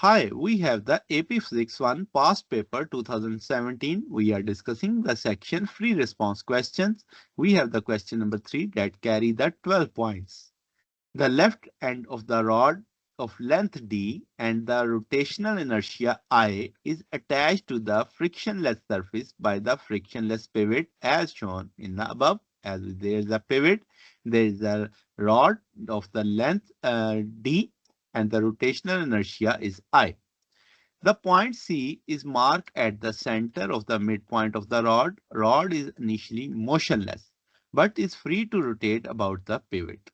Hi, we have the AP Physics 1 past paper 2017. We are discussing the section free response questions. We have the question number 3 that carry the 12 points. The left end of the rod of length D and the rotational inertia I is attached to the frictionless surface by the frictionless pivot as shown in the above. As there is a pivot, there is a rod of the length D and the rotational inertia is I. The point C is marked at the center of the midpoint of the rod. Rod is initially motionless but is free to rotate about the pivot.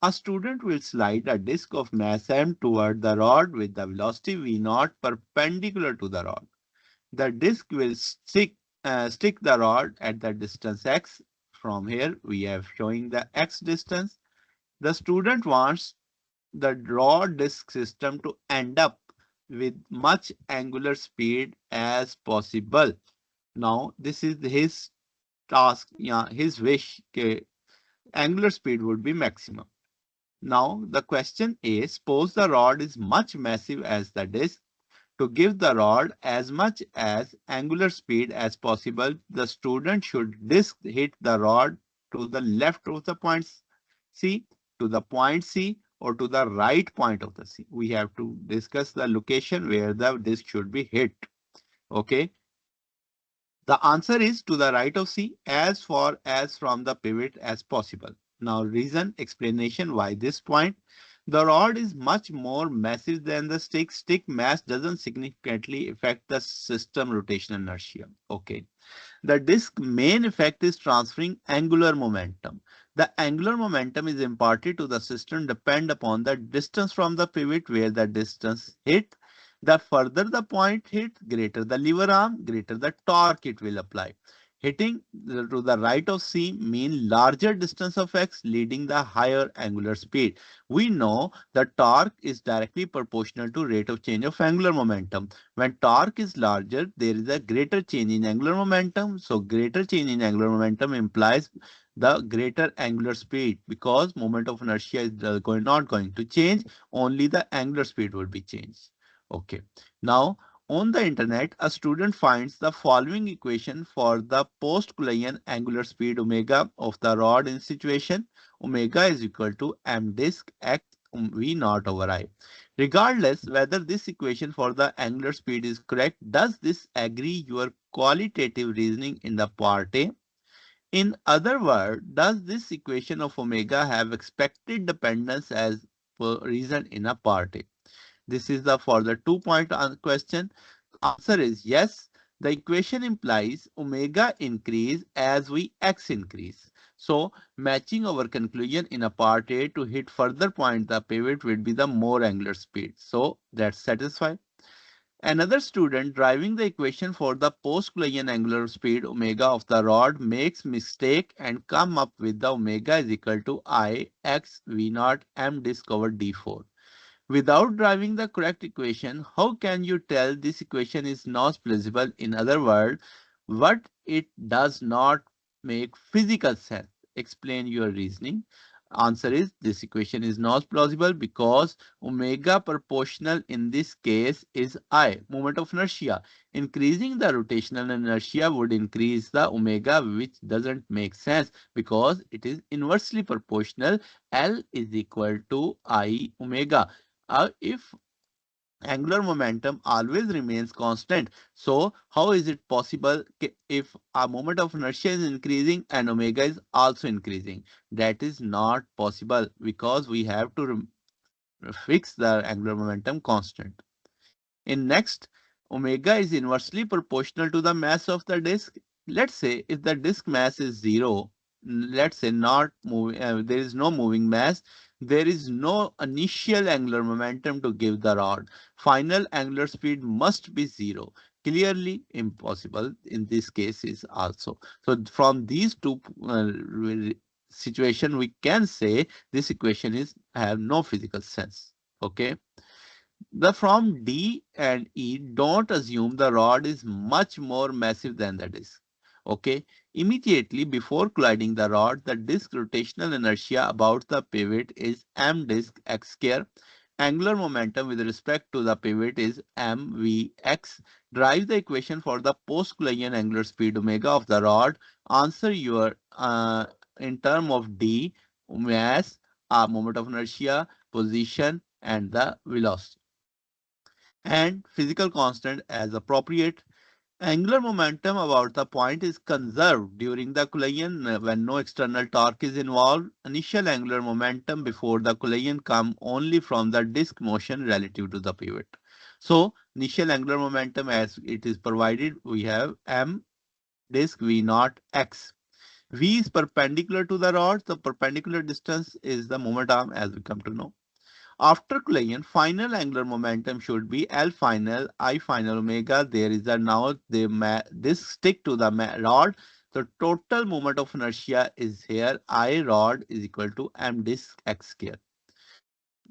A student will slide a disk of mass m toward the rod with the velocity v0 perpendicular to the rod. The disk will stick the rod at the distance x. From here, we have showing the x distance. The student wants the rod disk system to end up with much angular speed as possible. Now, this is his task, yeah, his wish. Angular speed would be maximum. Now the question is, suppose the rod is much massive as the disk. To give the rod as much as angular speed as possible, the student should disk hit the rod to the left of the point C, to the point C, or to the right point of the C. We have to discuss the location where the disk should be hit. Okay. The answer is to the right of C as far as from the pivot as possible. Now reason explanation why this point. The rod is much more massive than the stick. Stick mass doesn't significantly affect the system rotational inertia. Okay. The disk main effect is transferring angular momentum. The angular momentum is imparted to the system depend upon the distance from the pivot where the distance hit. The further the point hit, greater the lever arm, greater the torque it will apply. Hitting to the right of C mean larger distance of x leading the higher angular speed. We know the torque is directly proportional to rate of change of angular momentum. When torque is larger, there is a greater change in angular momentum. So greater change in angular momentum implies the greater angular speed because moment of inertia is not going to change. Only the angular speed will be changed. Okay. Now, on the internet, a student finds the following equation for the post-Coulombian angular speed omega of the rod in situation. Omega is equal to m disk x v naught over I. Regardless whether this equation for the angular speed is correct, does this agree your qualitative reasoning in the part A? In other words, does this equation of omega have expected dependence as per reason in a part A? This is the for the 2 point question. Answer is yes. The equation implies omega increase as we x increase. So matching our conclusion in a part A to hit further point the pivot will be the more angular speed. So that's satisfied. Another student driving the equation for the post-Coulombian angular speed omega of the rod makes mistake and come up with the omega is equal to I x v naught m disk over d4. Without driving the correct equation, how can you tell this equation is not plausible? In other words, what it does not make physical sense. Explain your reasoning. Answer is this equation is not plausible because omega proportional in this case is I, moment of inertia. Increasing the rotational inertia would increase the omega, which doesn't make sense because it is inversely proportional. L is equal to I omega. If angular momentum always remains constant, so how is it possible if a moment of inertia is increasing and omega is also increasing? That is not possible because we have to fix the angular momentum constant. In next, omega is inversely proportional to the mass of the disk. Let's say if the disk mass is zero, let's say not moving, there is no moving mass, there is no initial angular momentum to give the rod. Final angular speed must be zero. Clearly impossible in this case is also. So from these two situation, we can say this equation is have no physical sense. Okay. The from D and E, don't assume the rod is much more massive than the disk. Okay. Immediately before colliding the rod, the disk rotational inertia about the pivot is m disk x square. Angular momentum with respect to the pivot is mvx. Derive the equation for the post-Collision angular speed omega of the rod. Answer your in term of d, mass, moment of inertia, position, and the velocity. And physical constant as appropriate. Angular momentum about the point is conserved during the collision when no external torque is involved. Initial angular momentum before the collision come only from the disk motion relative to the pivot. So initial angular momentum as it is provided, we have m disk v naught x. V is perpendicular to the rod. The perpendicular distance is the moment arm as we come to know. After collision, final angular momentum should be L final, I final omega. There is a now this stick to the rod. The total moment of inertia is here. I rod is equal to m disk x square.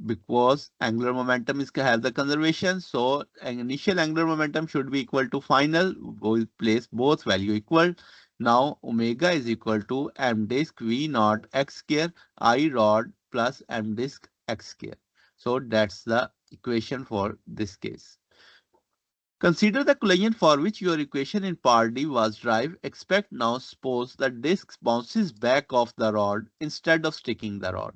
Because angular momentum is have the conservation, so an initial angular momentum should be equal to final. We place both value equal. Now omega is equal to m disk v naught x square I rod plus m disk x square. So that's the equation for this case. Consider the collision for which your equation in part D was derived. Expect now suppose the disk bounces back off the rod instead of sticking the rod.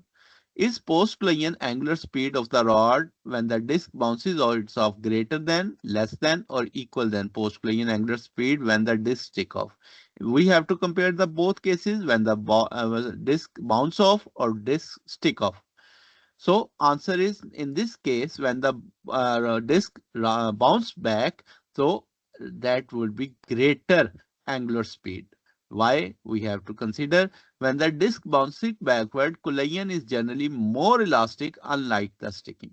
Is post-collision angular speed of the rod when the disk bounces off greater than, less than, or equal than post-collision angular speed when the disk stick off? We have to compare the both cases when the disk bounce off or disk stick off. So answer is in this case when the disk bounce back, so that would be greater angular speed. Why? We have to consider when the disk bouncing backward, collision is generally more elastic unlike the sticking.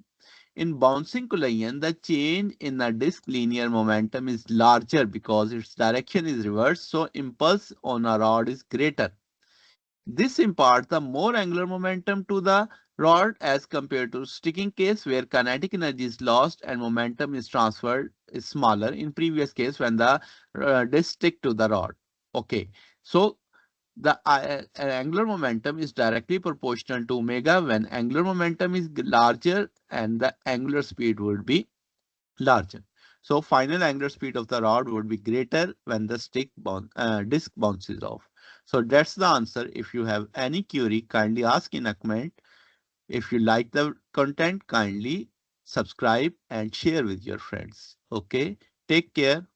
In bouncing collision, the change in the disk linear momentum is larger because its direction is reversed, so impulse on a rod is greater. This imparts the more angular momentum to the rod as compared to sticking case where kinetic energy is lost and momentum is transferred is smaller in previous case when the disc stick to the rod. Okay, so the angular momentum is directly proportional to omega when angular momentum is larger and the angular speed would be larger. So final angular speed of the rod would be greater when the disc bounces off. So that's the answer. If you have any query, kindly ask in a comment. If you like the content, kindly subscribe and share with your friends. Okay, take care.